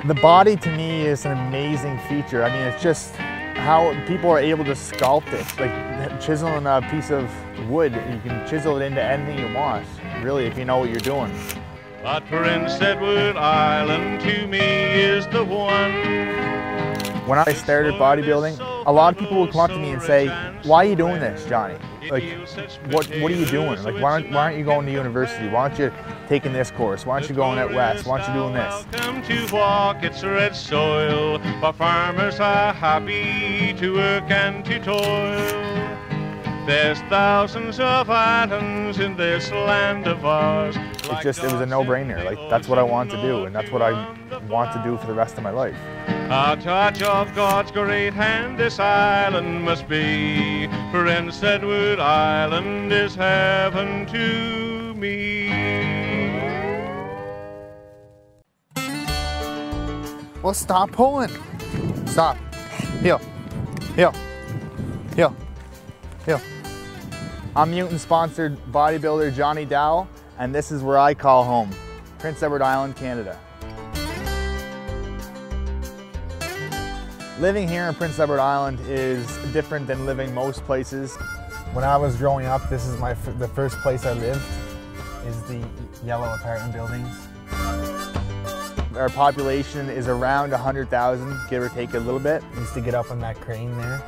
The body to me is an amazing feature. I mean, it's just how people are able to sculpt it. Like chiseling a piece of wood, you can chisel it into anything you want, really, if you know what you're doing. But Prince Edward Island to me is the one. When I started bodybuilding, a lot of people would come up to me and say, "Why are you doing this, Johnny? Like, what are you doing? Like, why aren't you going to university? Why aren't you taking this course? Why aren't you going out west? Why aren't you doing this?" Welcome to walk its red soil, for farmers are happy to work and to toil. There's thousands of islands in this land of ours. It was a no-brainer. Like, that's what I want to do, and that's what I want to do for the rest of my life. A touch of God's great hand this island must be. Prince Edward Island is heaven to me. Well, stop pulling. Stop. Heel. Heel. Heel. Heel. I'm Mutant-sponsored bodybuilder Johnny Doull, and this is where I call home, Prince Edward Island, Canada. Living here in Prince Edward Island is different than living most places. When I was growing up, this is the first place I lived, is the yellow apartment buildings. Our population is around 100,000, give or take a little bit. I used to get up on that crane there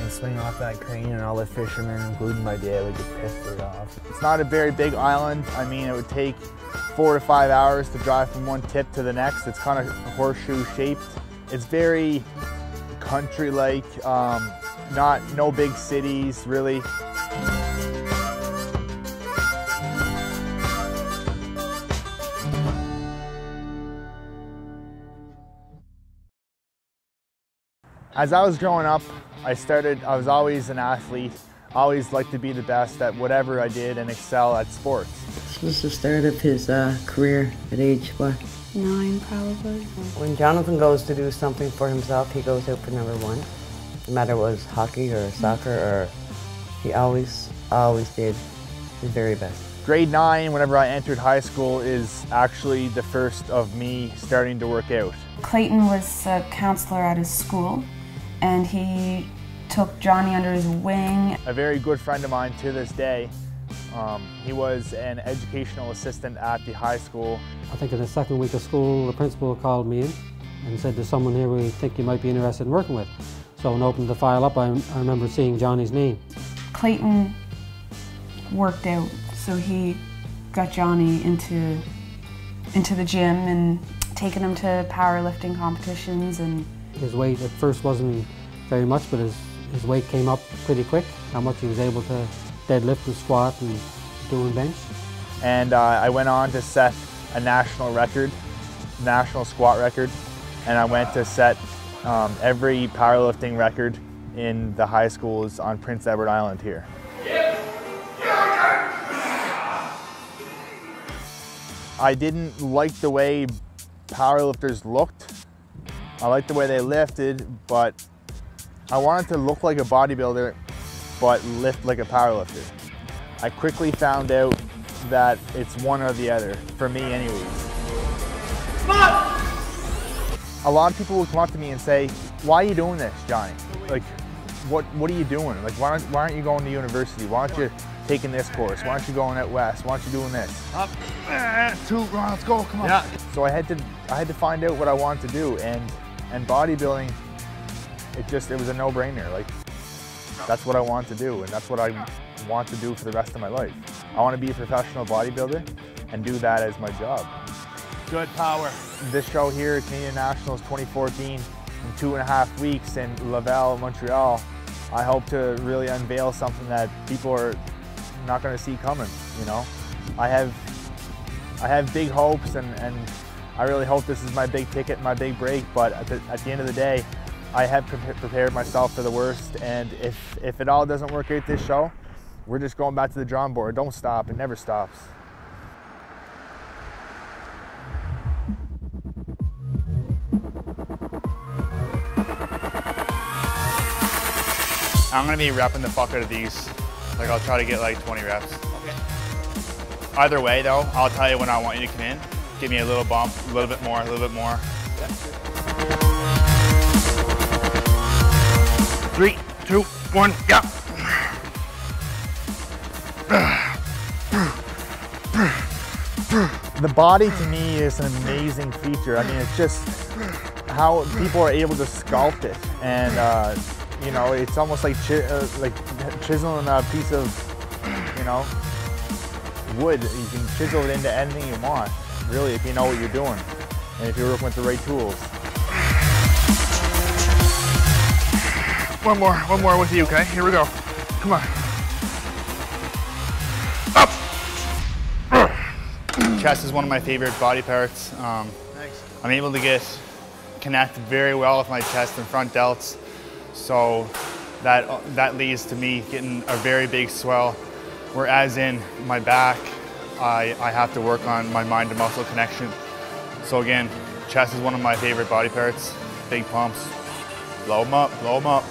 and swing off that crane, and all the fishermen, including my dad, would get pissed right off. It's not a very big island. I mean, it would take 4 to 5 hours to drive from one tip to the next. It's kind of horseshoe shaped. It's very country-like, no big cities, really. As I was growing up, I was always an athlete. Always liked to be the best at whatever I did and excel at sports. This was the start of his career at age, what? 9 probably. When Jonathan goes to do something for himself, he goes out for number 1. No matter what it was hockey or soccer, or he always did his very best. Grade 9, whenever I entered high school, is actually the first of me starting to work out. Clayton was a counselor at his school, and he took Johnny under his wing. A very good friend of mine to this day. He was an educational assistant at the high school. I think in the second week of school, the principal called me in and said, "There's someone here we think you might be interested in working with." So when I opened the file up, I remember seeing Johnny's name. Clayton worked out, so he got Johnny into the gym and taking him to powerlifting competitions. And his weight at first wasn't very much, but his weight came up pretty quick, how much he was able to deadlift and squat and doing bench. And I went on to set a national squat record, and I went to set every powerlifting record in the high schools on Prince Edward Island here. I didn't like the way powerlifters looked. I liked the way they lifted, but I wanted to look like a bodybuilder but lift like a powerlifter. I quickly found out that it's one or the other, for me anyways. A lot of people would come up to me and say, "Why are you doing this, Johnny? Like, what are you doing? Like, why aren't you going to university? Why aren't you taking this course? Why aren't you going out west? Why aren't you doing this?" Up, 2, let's go, come on. Yeah. So I had to find out what I wanted to do, and bodybuilding, it was a no-brainer. Like, that's what I want to do, and that's what I want to do for the rest of my life. I want to be a professional bodybuilder and do that as my job. Good power. This show here, Canadian Nationals 2014, in 2.5 weeks in Laval, Montreal, I hope to really unveil something that people are not going to see coming, you know? I have big hopes, and I really hope this is my big ticket, my big break, but at the end of the day, I have prepared myself for the worst, and if it all doesn't work out this show, we're just going back to the drawing board. Don't stop, it never stops. I'm gonna be repping the fuck out of these. Like, I'll try to get like 20 reps. Okay. Either way though, I'll tell you when I want you to come in. Give me a little bump, a little bit more, 3, 2, 1, yeah. The body to me is an amazing feature. I mean, it's just how people are able to sculpt it, and you know, it's almost like chiseling a piece of, you know, wood. You can chisel it into anything you want, really, if you know what you're doing and if you're working with the right tools. One more with you, okay? Here we go. Come on. Up! Chest is one of my favorite body parts. I'm able to connect very well with my chest and front delts, so that leads to me getting a very big swell. Whereas in my back, I have to work on my mind to muscle connection. So again, chest is one of my favorite body parts. Big pumps, blow them up, blow them up.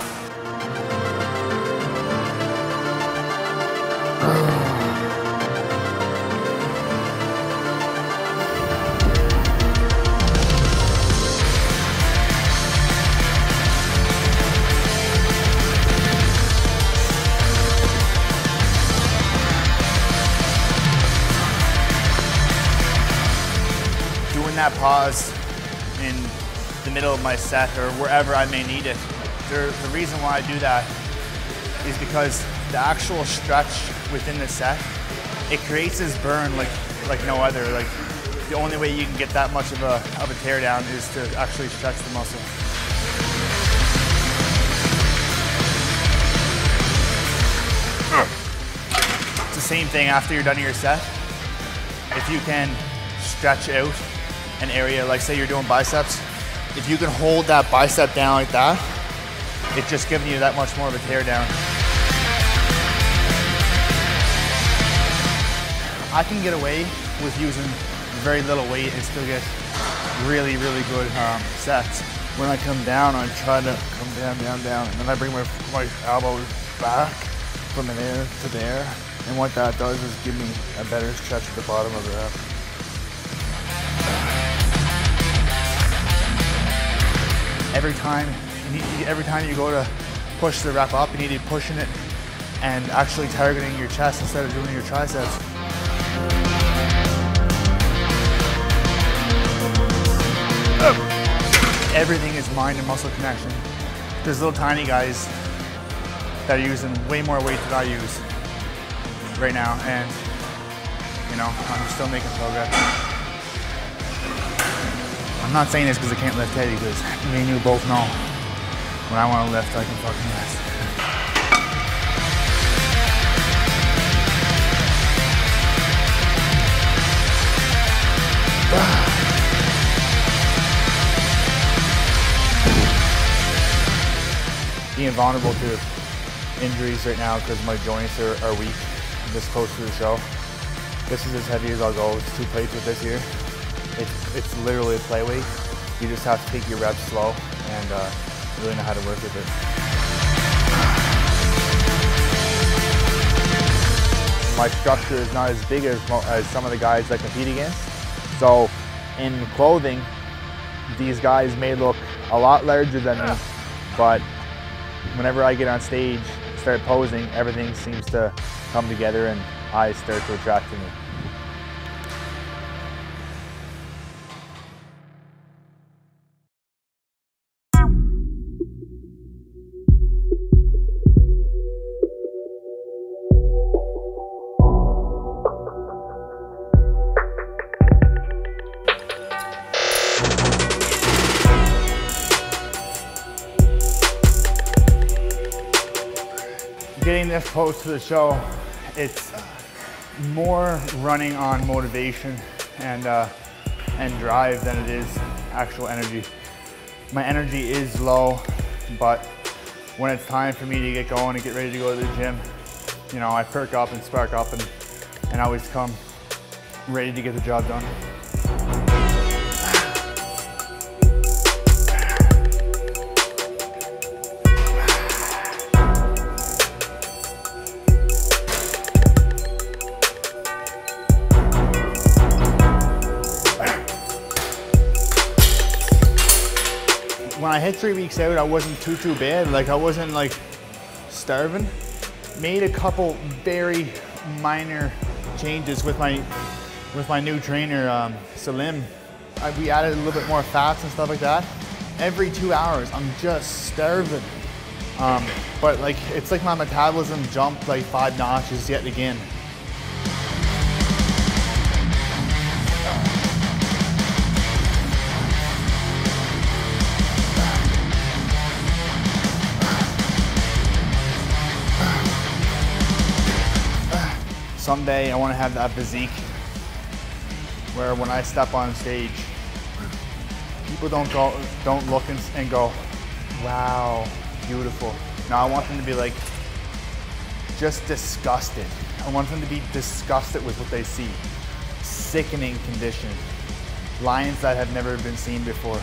That pause in the middle of my set or wherever I may need it. The reason why I do that is because the actual stretch within the set, it creates this burn like no other. Like the only way you can get that much of a tear down is to actually stretch the muscle. It's the same thing after you're done with your set. If you can stretch out an area, like say you're doing biceps, if you can hold that bicep down like that, it's just giving you that much more of a tear down. I can get away with using very little weight and still get really, really good sets. When I come down, I try to come down, and then I bring my elbows back from there to there, and what that does is give me a better stretch at the bottom of the rep. Every time you go to push the rep up, you need to be pushing it and actually targeting your chest instead of doing your triceps. Everything is mind and muscle connection. There's little tiny guys that are using way more weight than I use right now, and you know, I'm still making progress. I'm not saying this because I can't lift heavy, because me and you both know when I want to lift, I can fucking lift. Being vulnerable to injuries right now because my joints are weak this close to the show. This is as heavy as I'll go. It's 2 plates with this here. It's literally a play weight. You just have to take your reps slow and really know how to work with it. My structure is not as big as some of the guys I compete against. So in clothing, these guys may look a lot larger than me, but whenever I get on stage, start posing, everything seems to come together and eyes start to attract to me. Getting this close to the show, it's more running on motivation and drive than it is actual energy. My energy is low, but when it's time for me to get going and get ready to go to the gym, you know, I perk up and spark up and always come ready to get the job done. when I hit 3 weeks out, I wasn't too bad. Like I wasn't like starving. Made a couple very minor changes with my new trainer, Salim. We added a little bit more fats and stuff like that. Every 2 hours, I'm just starving. But like, it's like my metabolism jumped like 5 notches yet again. Someday I want to have that physique where when I step on stage, people don't look and go, wow, beautiful. No, I want them to be like, just disgusted. I want them to be disgusted with what they see. Sickening condition. Lines that have never been seen before.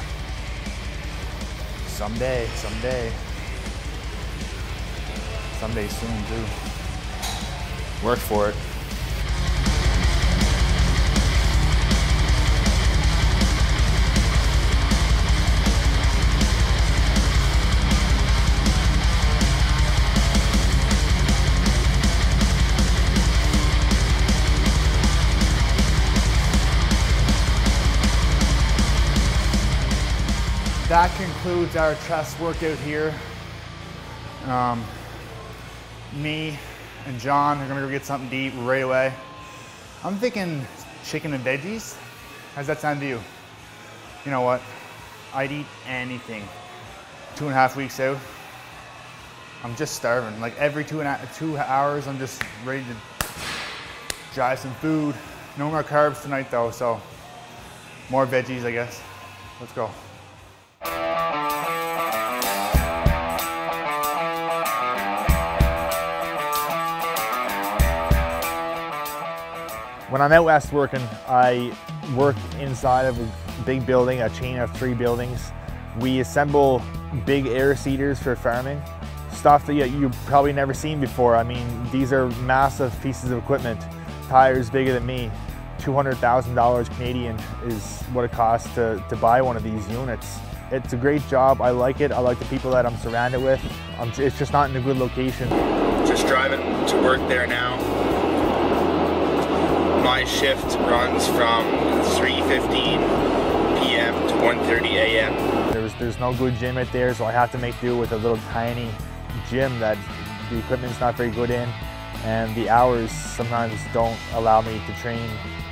Someday, someday. Someday soon too. Work for it. That concludes our chest workout here. Me and John are gonna go get something to eat right away. I'm thinking chicken and veggies. How's that sound to you? You know what? I'd eat anything. 2.5 weeks out, I'm just starving. Like every 2 hours, I'm just ready to try some food. No more carbs tonight though, so more veggies, I guess. Let's go. When I'm out west working, I work inside of a big building, a chain of 3 buildings. We assemble big air seeders for farming, stuff that you've probably never seen before. I mean, these are massive pieces of equipment, tires bigger than me. $200,000 Canadian is what it costs to buy one of these units. It's a great job. I like it. I like the people that I'm surrounded with. It's just not in a good location. Just driving to work there now. My shift runs from 3:15 p.m. to 1:30 a.m. There's no good gym out there, so I have to make do with a little tiny gym that the equipment's not very good in, and the hours sometimes don't allow me to train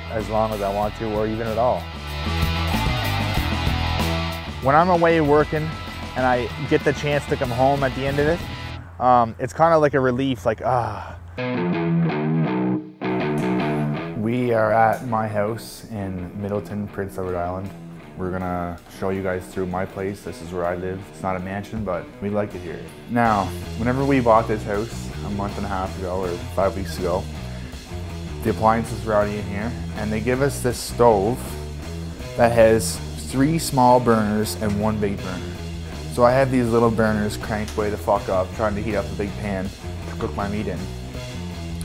as long as I want to, or even at all. When I'm away working and I get the chance to come home at the end of it, it's kind of like a relief, like, ah. We are at my house in Middleton, Prince Edward Island. We're gonna show you guys through my place. This is where I live. It's not a mansion, but we like it here. Now, whenever we bought this house a month and a half ago or 5 weeks ago, the appliances were already in here, and they give us this stove that has 3 small burners and 1 big burner. So I have these little burners cranked way the fuck up, trying to heat up a big pan to cook my meat in.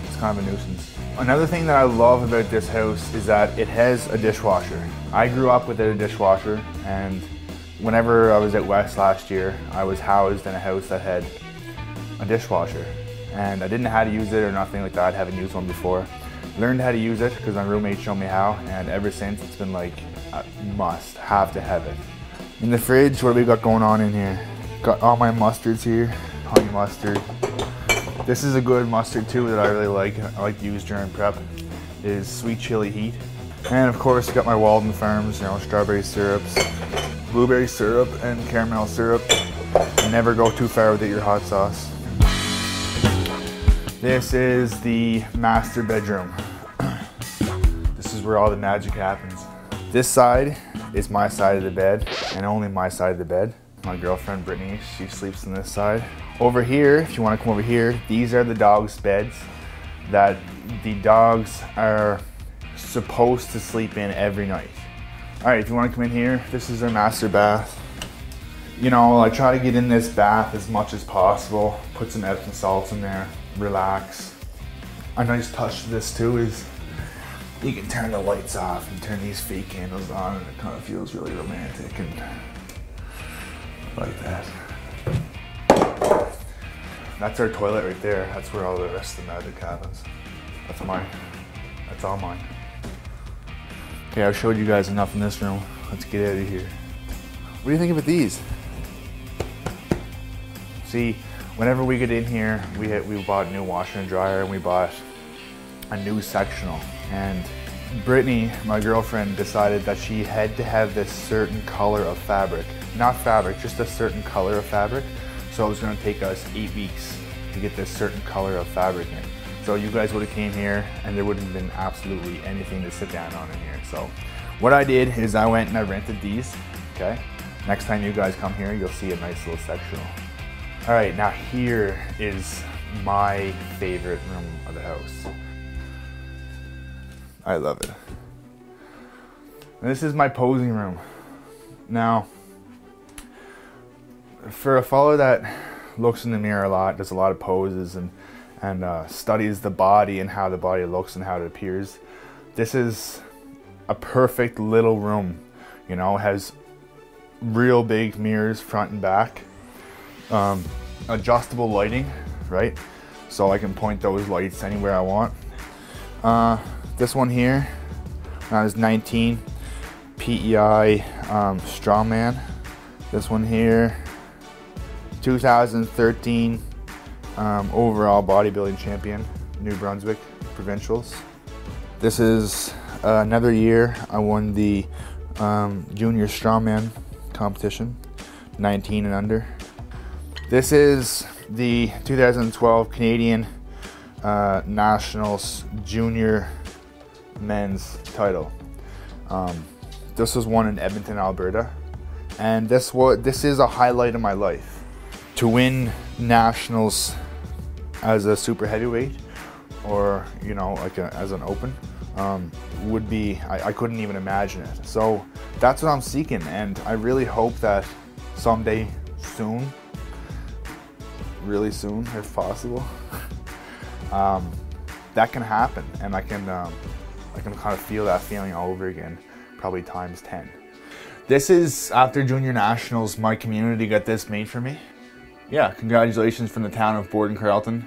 It's kind of a nuisance. Another thing that I love about this house is that it has a dishwasher. I grew up without a dishwasher, and whenever I was out west last year, I was housed in a house that had a dishwasher. And I didn't know how to use it or nothing like that. I haven't used one before. Learned how to use it because my roommate showed me how, and ever since it's been like a must, have to have it. In the fridge, what do we got going on in here? Got all my mustards here, honey mustard. This is a good mustard too that I really like. I like to use during prep, is sweet chili heat. And of course, got my Walden Farms, you know, strawberry syrups, blueberry syrup, and caramel syrup. And never go too far with your hot sauce. This is the master bedroom. This is where all the magic happens. This side is my side of the bed, and only my side of the bed. My girlfriend Brittany, she sleeps on this side. Over here, if you want to come over here, these are the dogs' beds that the dogs are supposed to sleep in every night. All right, if you want to come in here, this is their master bath. You know, I try to get in this bath as much as possible, put some Epsom salts in there, relax. A nice touch to this too is you can turn the lights off and turn these fake candles on, and it kind of feels really romantic. And like that. That's our toilet right there. That's where all the rest of the magic happens. That's mine. That's all mine. Okay, I've showed you guys enough in this room. Let's get out of here. What do you think about these? See, whenever we get in here, we bought a new washer and dryer, and we bought a new sectional. And Brittany, my girlfriend, decided that she had to have this certain color of fabric. Not fabric, just a certain color of fabric. So it was gonna take us 8 weeks to get this certain color of fabric in. So you guys would have came here and there wouldn't have been absolutely anything to sit down on in here. So what I did is I went and I rented these, okay? Next time you guys come here, you'll see a nice little sectional. All right, now here is my favorite room of the house. I love it. And this is my posing room. Now, for a fellow that looks in the mirror a lot, does a lot of poses and studies the body and how the body looks and how it appears, this is a perfect little room. You know, it has real big mirrors front and back, adjustable lighting, right? So I can point those lights anywhere I want. This one here, when I was 19, PEI Strongman. This one here, 2013 overall bodybuilding champion, New Brunswick Provincials. This is another year I won the junior strongman competition, 19 and under. This is the 2012 Canadian Nationals junior men's title. This was won in Edmonton, Alberta, and this is a highlight of my life. To win nationals as a super heavyweight, or you know, like as an open, would be, I couldn't even imagine it. So that's what I'm seeking, and I really hope that someday soon, really soon if possible, that can happen, and I can kind of feel that feeling all over again, probably times 10. This is after junior nationals. My community got this made for me. Yeah, congratulations from the town of Borden-Carleton.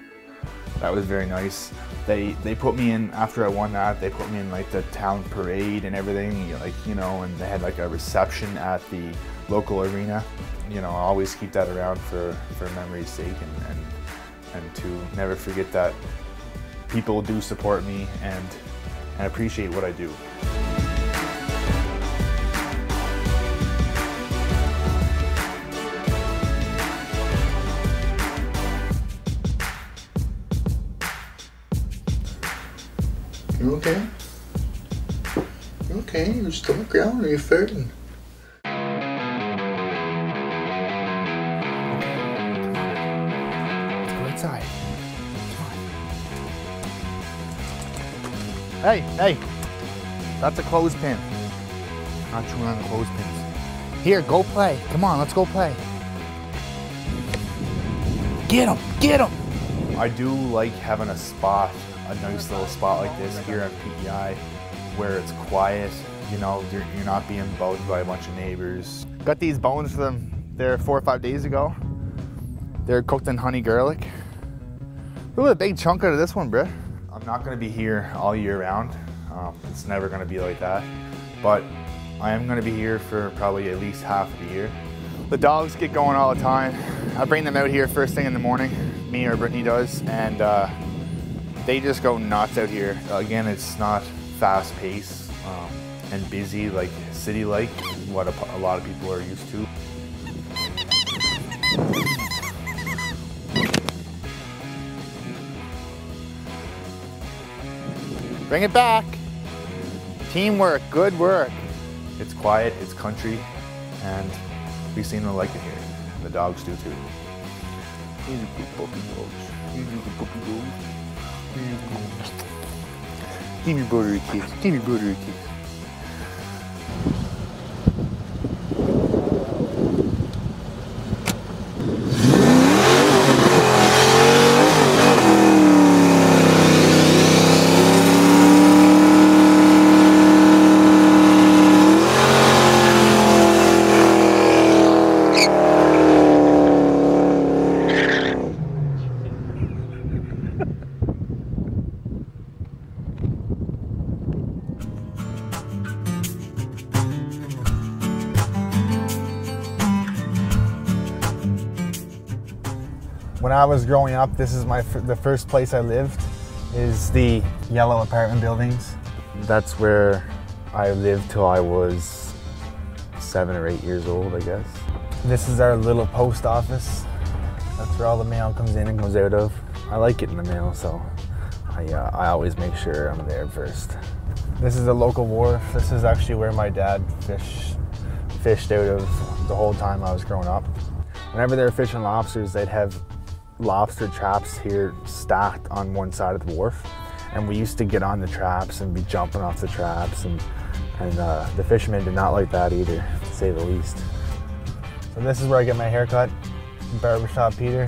That was very nice. They put me in, after I won that, they put me in like the town parade and everything, like, you know, and they had like a reception at the local arena. You know, I always keep that around for memory's sake, and to never forget that people do support me and appreciate what I do. You okay? You okay? Your stomach growling? Are you farting? Let's go outside. Hey, hey, that's a clothespin. Not chewing on the clothespins. Here, go play. Come on, let's go play. Get him, get him. I do like having a spot, a nice little spot like this here at PEI, where it's quiet. You know, you're not being bugged by a bunch of neighbors. Got these bones for them there 4 or 5 days ago. They're cooked in honey garlic. Look at a big chunk out of this one, bruh. I'm not gonna be here all year round. It's never gonna be like that. But I am gonna be here for probably at least half of the year. The dogs get going all the time. I bring them out here first thing in the morning, me or Brittany does, and they just go nuts out here. Again, it's not fast paced and busy like city-like, what a lot of people are used to. Bring it back. Teamwork, good work. It's quiet, it's country, and we seem to like it here. The dogs do too. These are good puppy dogs. These are good puppy dogs. Give me buttery kiss. Give me buttery kiss. When I was growing up, this is the first place I lived, is the yellow apartment buildings. That's where I lived till I was 7 or 8 years old, I guess. This is our little post office. That's where all the mail comes in and goes out of. I like getting the mail, so I always make sure I'm there first. This is a local wharf. This is actually where my dad fished out of the whole time I was growing up. Whenever they were fishing lobsters, they'd have lobster traps here stacked on one side of the wharf, and we used to get on the traps and be jumping off the traps, and the fishermen did not like that either, to say the least. So this is where I get my hair cut, Barbershop Peter.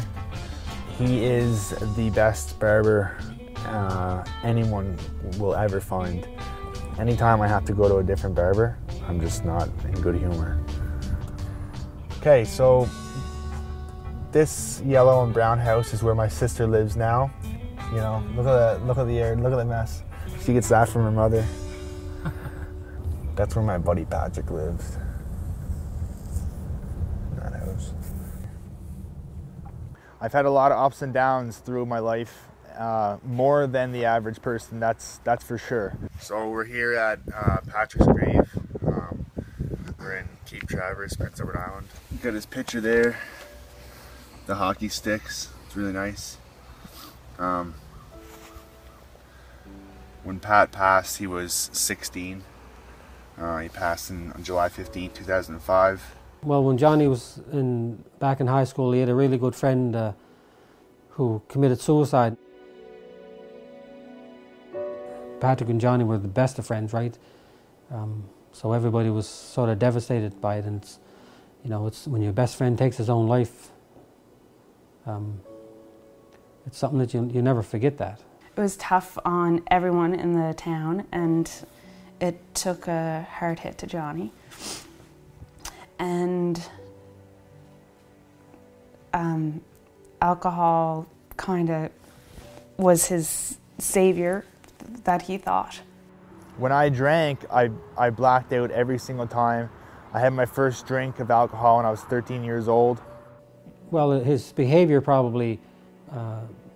He is the best barber anyone will ever find. Anytime I have to go to a different barber, I'm just not in good humor. Okay, so this yellow and brown house is where my sister lives now. You know, look at the air, look at the mess. She gets that from her mother. That's where my buddy Patrick lives. That house. I've had a lot of ups and downs through my life, more than the average person, that's for sure. So we're here at Patrick's grave. We're in Cape Traverse, Prince Edward Island. Got his picture there. The hockey sticks, it's really nice. When Pat passed, he was 16. He passed on July 15, 2005. Well, when Johnny was back in high school, he had a really good friend who committed suicide. Patrick and Johnny were the best of friends, right? So everybody was sort of devastated by it, and it's when your best friend takes his own life. It's something that you never forget that. It was tough on everyone in the town, and it took a hard hit to Johnny. And alcohol kind of was his savior that he thought. When I drank, I blacked out every single time. I had my first drink of alcohol when I was 13 years old. Well, his behavior probably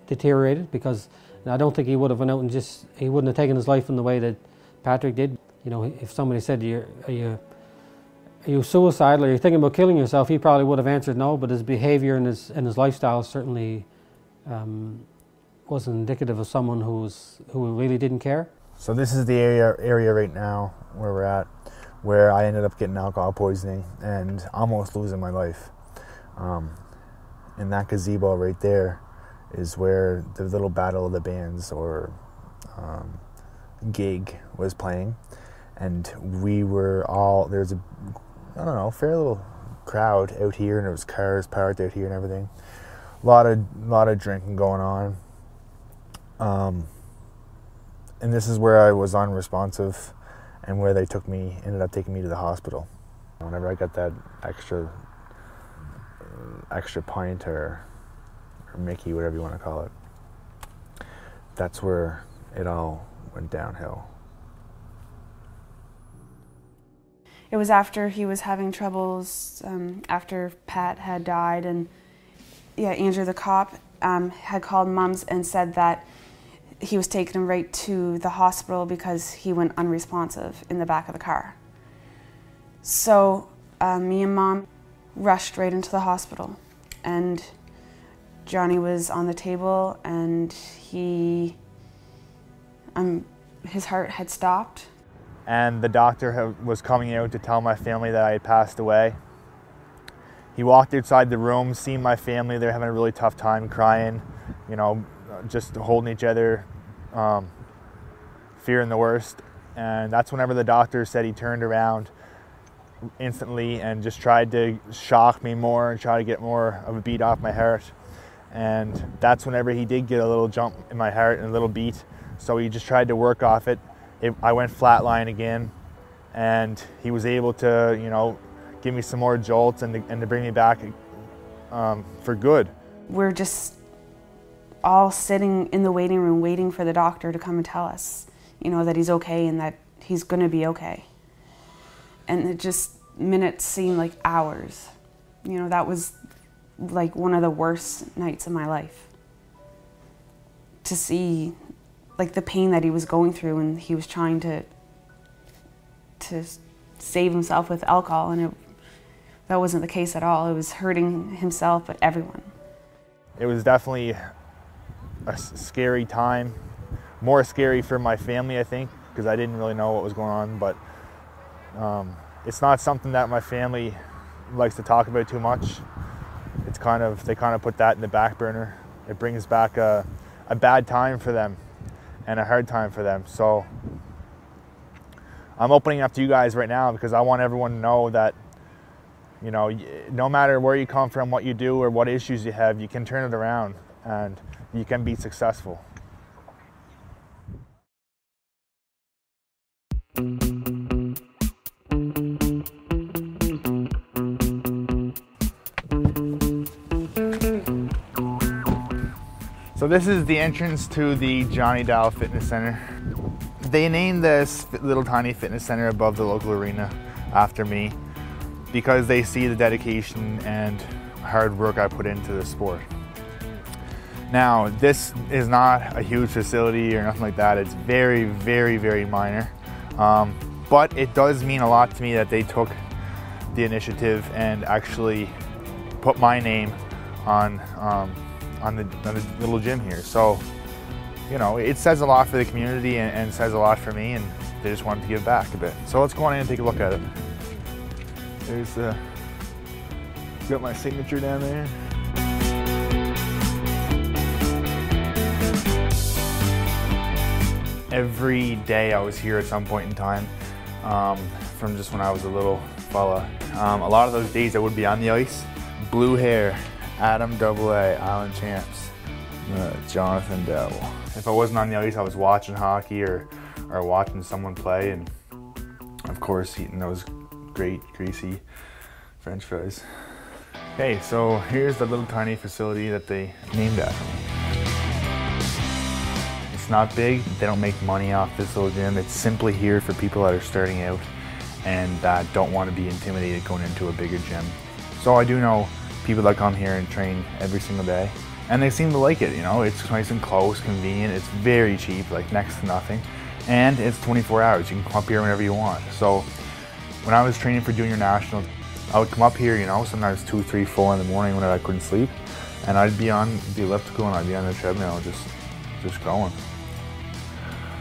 deteriorated, because I don't think he would have went out and he wouldn't have taken his life in the way that Patrick did. You know, if somebody said, are you suicidal, or you're thinking about killing yourself, he probably would have answered no, but his behavior and his lifestyle certainly wasn't indicative of someone who really didn't care. So this is the area right now where we're at, where I ended up getting alcohol poisoning and almost losing my life. In that gazebo right there is where the little Battle of the Bands or gig was playing, and we were all, there's a, I don't know, fair little crowd out here, and there was cars parked out here and everything. A lot of drinking going on. And this is where I was unresponsive, and where they ended up taking me to the hospital. Whenever I got that extra pint or Mickey, whatever you want to call it, that's where it all went downhill. It was after he was having troubles, after Pat had died, and yeah, Andrew the cop had called Mums and said that he was taking him right to the hospital because he went unresponsive in the back of the car. So me and Mom rushed right into the hospital, and Johnny was on the table, and his heart had stopped. And the doctor was coming out to tell my family that I had passed away. He walked outside the room, seeing my family. They're having a really tough time, crying, you know, just holding each other, fearing the worst. And that's whenever the doctor said he turned around instantly and just tried to shock me more and try to get more of a beat off my heart. And that's whenever he did get a little jump in my heart and a little beat. So he just tried to work off it. I went flatline again, and he was able to, you know, give me some more jolts and to bring me back for good. We're just all sitting in the waiting room waiting for the doctor to come and tell us, you know, that he's okay and that he's going to be okay. And it just, minutes seemed like hours. You know, that was like one of the worst nights of my life. To see like the pain that he was going through, and he was trying to save himself with alcohol, and that wasn't the case at all. It was hurting himself, but everyone. It was definitely a scary time, more scary for my family, I think, because I didn't really know what was going on, but it's not something that my family likes to talk about too much. It's they kind of put that in the back burner. It brings back a bad time for them and a hard time for them. So I'm opening up to you guys right now because I want everyone to know that, you know, no matter where you come from, what you do, or what issues you have, you can turn it around and you can be successful. So this is the entrance to the Johnny Doull Fitness Center. They named this little tiny fitness center above the local arena after me because they see the dedication and hard work I put into the sport. Now, this is not a huge facility or nothing like that. It's very, very, very minor. But it does mean a lot to me that they took the initiative and actually put my name on the little gym here. So, you know, it says a lot for the community and says a lot for me, and they just wanted to give back a bit. So let's go on in and take a look at it. There's got my signature down there. Every day I was here at some point in time, from just when I was a little fella. A lot of those days I would be on the ice. Blue hair, Adam AA, Island Champs, Jonathan Doull. If I wasn't on the ice, I was watching hockey or watching someone play, and of course eating those great greasy French fries. Okay, so here's the little tiny facility that they named after me. It's not big, they don't make money off this little gym. It's simply here for people that are starting out and that don't want to be intimidated going into a bigger gym. So I do know people that come here and train every single day, and they seem to like it. You know, it's nice and close, convenient, it's very cheap, like next to nothing, and it's 24 hours. You can come up here whenever you want. So when I was training for junior nationals, I would come up here, you know, sometimes 2, 3, 4 in the morning when I couldn't sleep, and I'd be on the elliptical and I'd be on the treadmill just going.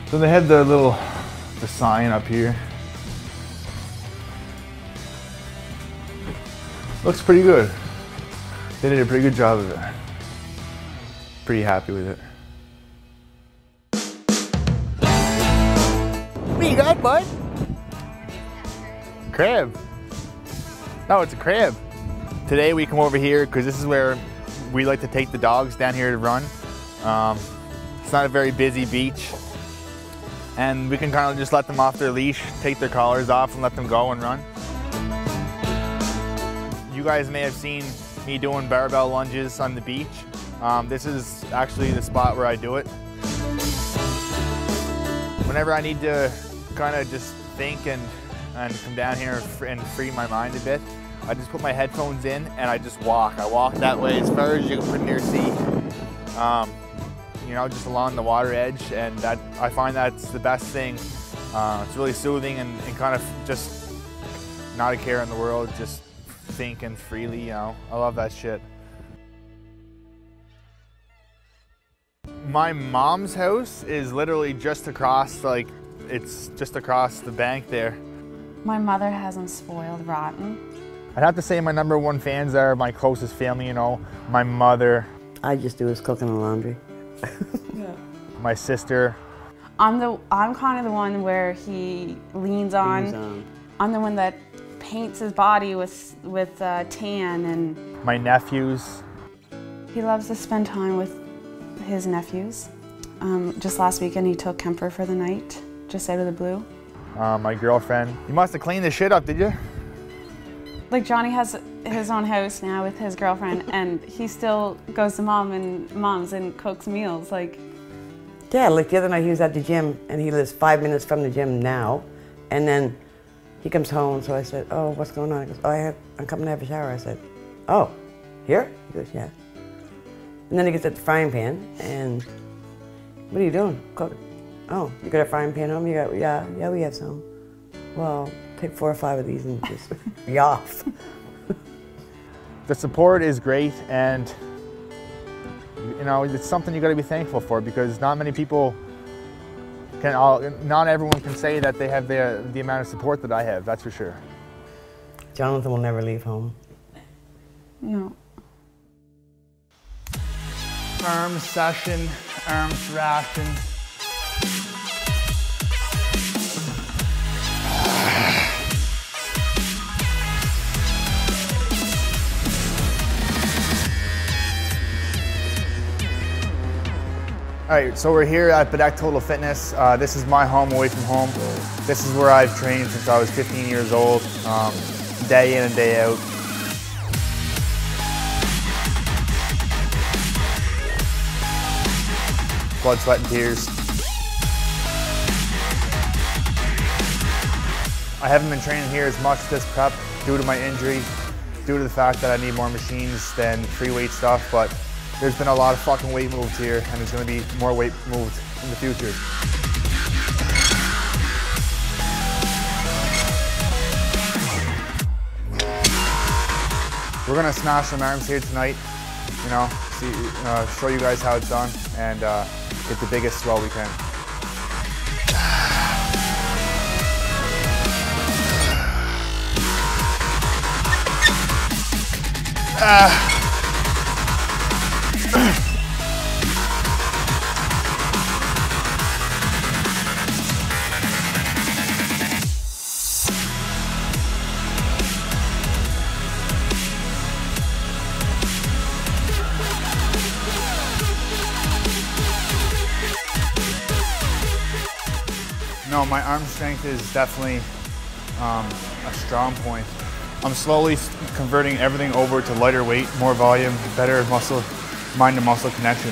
So they had the sign up here. Looks pretty good. They did a pretty good job of it. Pretty happy with it. What you got, bud? Crab. No, it's a crab. Today we come over here because this is where we like to take the dogs down here to run. It's not a very busy beach, and we can kind of just let them off their leash, take their collars off and let them go and run. You guys may have seen me doing barbell lunges on the beach. This is actually the spot where I do it. Whenever I need to kind of just think and come down here and free my mind a bit, I just put my headphones in and I just walk. I walk that way as far as you can put in your seat, you know, just along the water edge, and I find that's the best thing. It's really soothing and kind of just not a care in the world, just thinking freely, you know. I love that shit. My mom's house is literally just across, like, it's just across the bank there. My mother has them spoiled rotten. I'd have to say my #1 fans are my closest family, you know. My mother. I just do his cooking and laundry. Yeah. My sister. I'm kind of the one where he leans on. I'm the one that paints his body with tan, and my nephews. He loves to spend time with his nephews. Just last weekend he took Kemper for the night, just out of the blue. My girlfriend. You must have cleaned the shit up, did you? Like, Johnny has his own house now with his girlfriend, and he still goes to mom's and cooks meals. Like, yeah, like the other night he was at the gym, and he lives 5 minutes from the gym now, and then he comes home. So I said, "Oh, what's going on?" He goes, "Oh, I'm coming to have a shower." I said, "Oh, Here? He goes, yeah. And then he gets at the frying pan and, what are you doing? Cooking. Oh, you got a frying pan home? You got, yeah, we have some. Well, take 4 or 5 of these and just be off. The support is great, and you know, it's something you got to be thankful for, because not many people can, not everyone can say that they have the amount of support that I have, that's for sure. Jonathan will never leave home. No. Arm session, arm thrashing. All right, so we're here at Bedeck Total Fitness. This is my home away from home. This is where I've trained since I was 15 years old, day in and day out. Blood, sweat, and tears. I haven't been training here as much this prep due to my injury, due to the fact that I need more machines than free weight stuff, but there's been a lot of fucking weight moved here, and there's gonna be more weight moved in the future. We're gonna smash some arms here tonight, you know, see, show you guys how it's done, and get the biggest swell we can. No, my arm strength is definitely a strong point. I'm slowly converting everything over to lighter weight, more volume, better muscle, mind-to-muscle connection.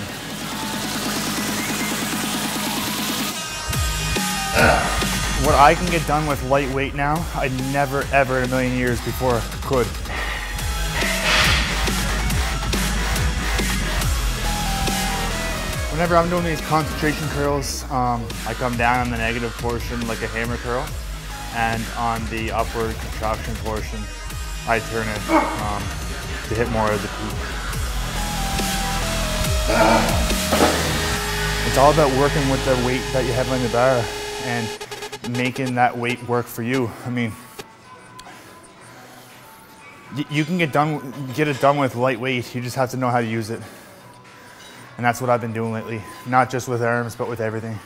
What I can get done with light weight now, I never ever in a million years before could. Whenever I'm doing these concentration curls, I come down on the negative portion like a hammer curl, and on the upward contraction portion, I turn it to hit more of the peak. It's all about working with the weight that you have on the bar and making that weight work for you. I mean, you can get it done with light weight, you just have to know how to use it. And that's what I've been doing lately, not just with arms, but with everything.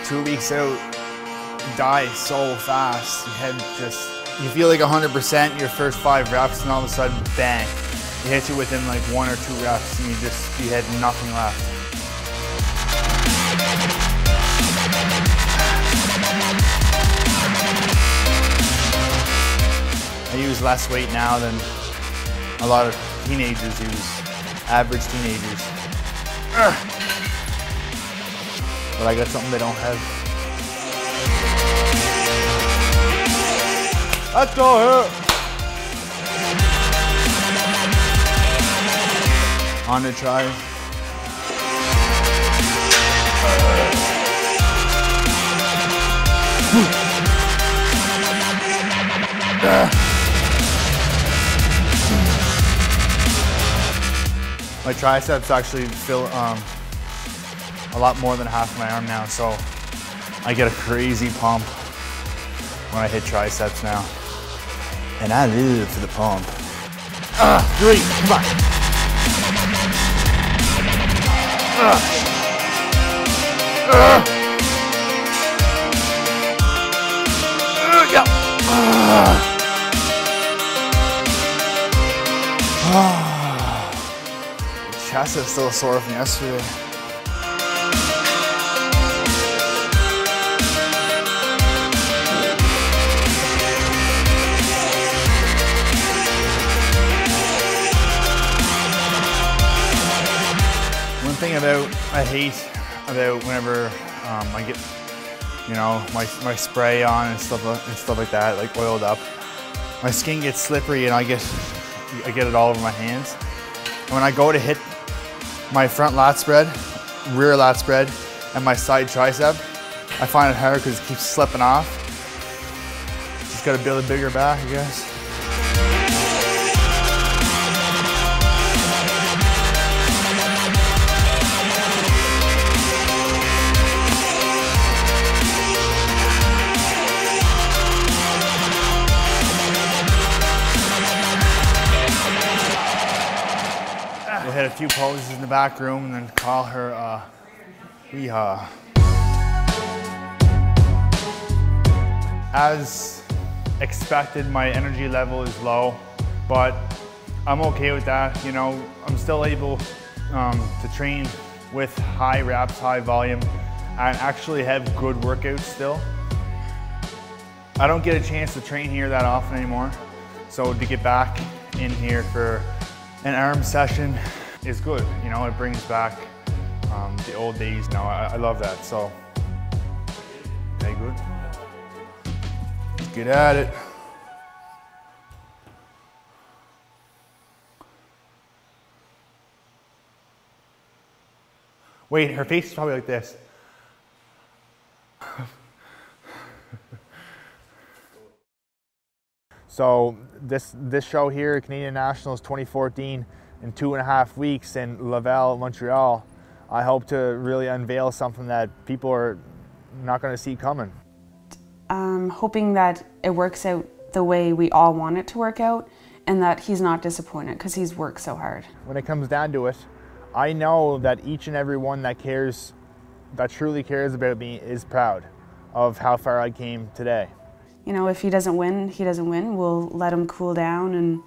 Two weeks out, you die so fast. Your head you feel like 100% your first 5 reps, and all of a sudden, bang. It hits you within like 1 or 2 reps, and you had nothing left. I use less weight now than a lot of teenagers use, average teenagers. But I got something they don't have. Let's go here. On the try. My triceps actually fill a lot more than half my arm now, so I get a crazy pump when I hit triceps now. And I live for the pump. 3, come on. Chest is still sore from yesterday. I hate about whenever I get, you know, my spray on and stuff like that, like oiled up. My skin gets slippery and I get it all over my hands. And when I go to hit my front lat spread, rear lat spread, and my side tricep, I find it hard because it keeps slipping off. Just got to build a bigger back, I guess. We'll hit a few poses in the back room and then call her Weehaw. As expected, my energy level is low, but I'm okay with that. You know, I'm still able to train with high reps, high volume, and actually have good workouts still. I don't get a chance to train here that often anymore, so to get back in here for an arm session is good. You know, it brings back the old days now. I love that, so okay, good. Let's get at it. Wait, her face is probably like this. So this show here, Canadian Nationals 2014, in 2.5 weeks in Laval, Montreal, I hope to really unveil something that people are not going to see coming. Hoping that it works out the way we all want it to work out and that he's not disappointed because he's worked so hard. When it comes down to it, I know that each and every one that cares, that truly cares about me, is proud of how far I came today. You know, if he doesn't win, he doesn't win. We'll let him cool down and,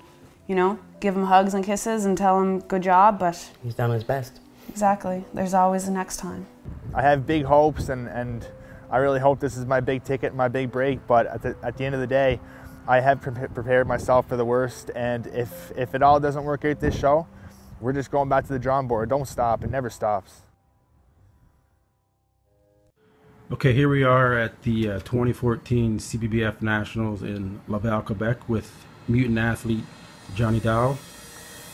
you know, give him hugs and kisses and tell him good job, but... He's done his best. Exactly. There's always the next time. I have big hopes and I really hope this is my big ticket, my big break, but at the end of the day, I have prepared myself for the worst, and if it all doesn't work out this show, we're just going back to the drawing board. Don't stop. It never stops. Okay, here we are at the 2014 CBBF Nationals in Laval, Quebec with mutant athlete Johnny Doull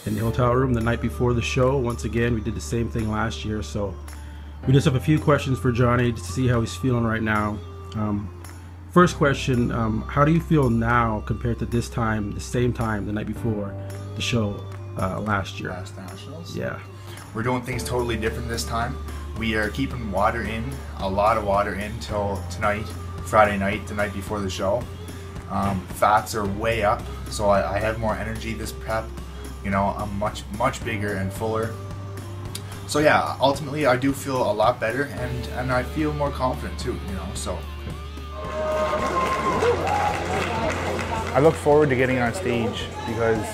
in the hotel room the night before the show. Once again, we did the same thing last year, so we just have a few questions for Johnny to see how he's feeling right now. First question, how do you feel now compared to this time, the same time the night before the show last year? Last Nationals? Yeah. We're doing things totally different this time. We are keeping water in, a lot of water in till tonight, Friday night, the night before the show. Fats are way up, so I have more energy this prep. You know, I'm much bigger and fuller. So yeah, ultimately I do feel a lot better and I feel more confident too, you know, so. I look forward to getting on stage because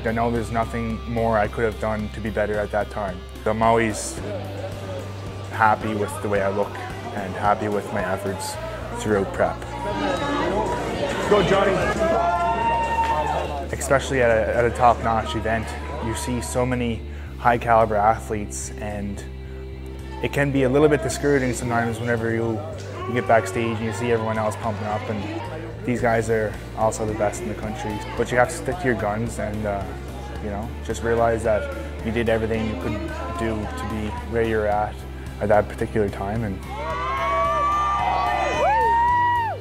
I know there's nothing more I could have done to be better at that time. I'm always happy with the way I look and happy with my efforts throughout prep. Go, Johnny. Especially at a top-notch event, you see so many high-caliber athletes, and it can be a little bit discouraging sometimes whenever you get backstage and you see everyone else pumping up, and these guys are also the best in the country. But you have to stick to your guns and you know, just realize that you did everything you could do to be where you're at that particular time. And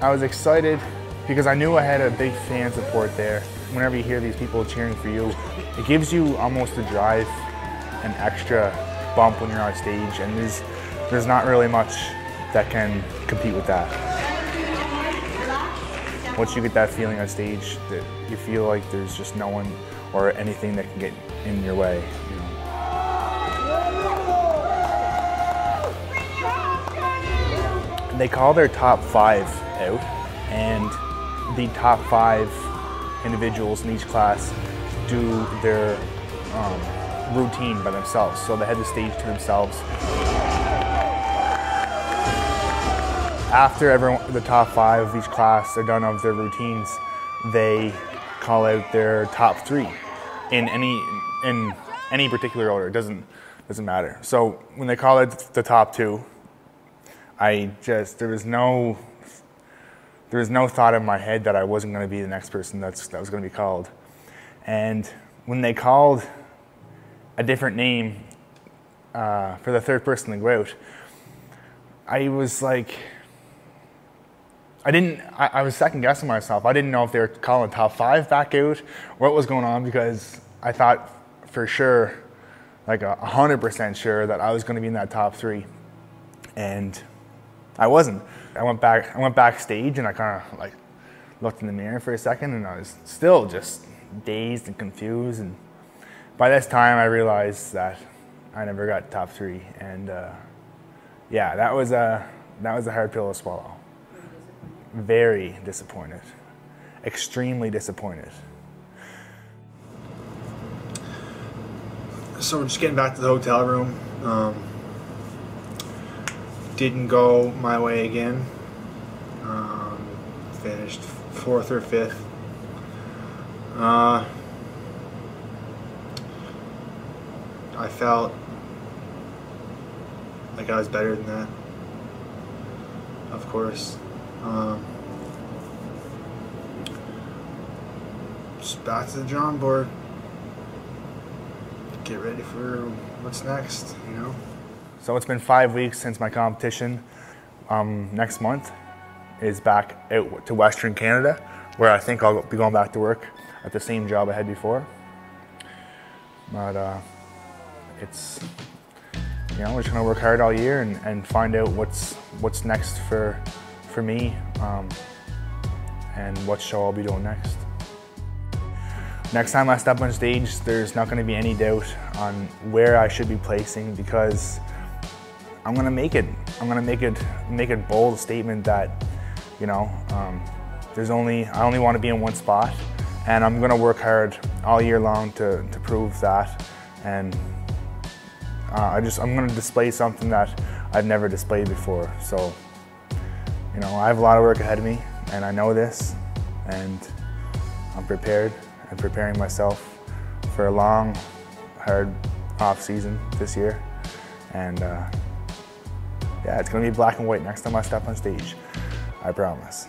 I was excited because I knew I had a big fan support there. Whenever you hear these people cheering for you, it gives you almost a drive, an extra bump when you're on stage, and there's not really much that can compete with that. Once you get that feeling on stage, that you feel like there's just no one or anything that can get in your way. You know? They call their top 5 out, and the top 5 individuals in each class do their routine by themselves. So they had the stage to themselves. After the top 5 of each class are done of their routines, they call out their top 3 in any particular order. It doesn't doesn't matter. So when they called it the top two, there was no thought in my head that I wasn't going to be the next person that was going to be called. And when they called a different name for the third person to go out, I was like, I was second guessing myself. I didn't know if they were calling top 5 back out or what was going on, because I thought for sure, like 100% sure, that I was going to be in that top 3, and I wasn't. I went backstage and I kind of like looked in the mirror for a second, and I was still just dazed and confused. And by this time, I realized that I never got top 3, and yeah, that was a hard pill to swallow. Very disappointed, extremely disappointed. So we're just getting back to the hotel room. Didn't go my way again. Finished 4th or 5th. I felt like I was better than that, of course. Just back to the drawing board. Get ready for what's next, you know? So it's been 5 weeks since my competition. Next month is back out to Western Canada, where I think I'll be going back to work at the same job I had before. But it's, you know, we're just gonna work hard all year and find out what's next for me, and what show I'll be doing next. Next time I step on stage, there's not going to be any doubt on where I should be placing, because I'm going to make it. I'm going to make a bold statement that, you know, I only want to be in one spot, and I'm going to work hard all year long to prove that. And I'm going to display something that I've never displayed before. So, you know, I have a lot of work ahead of me, and I know this, and I'm prepared. I'm preparing myself for a long, hard off season this year. And yeah, it's gonna be black and white next time I step on stage, I promise.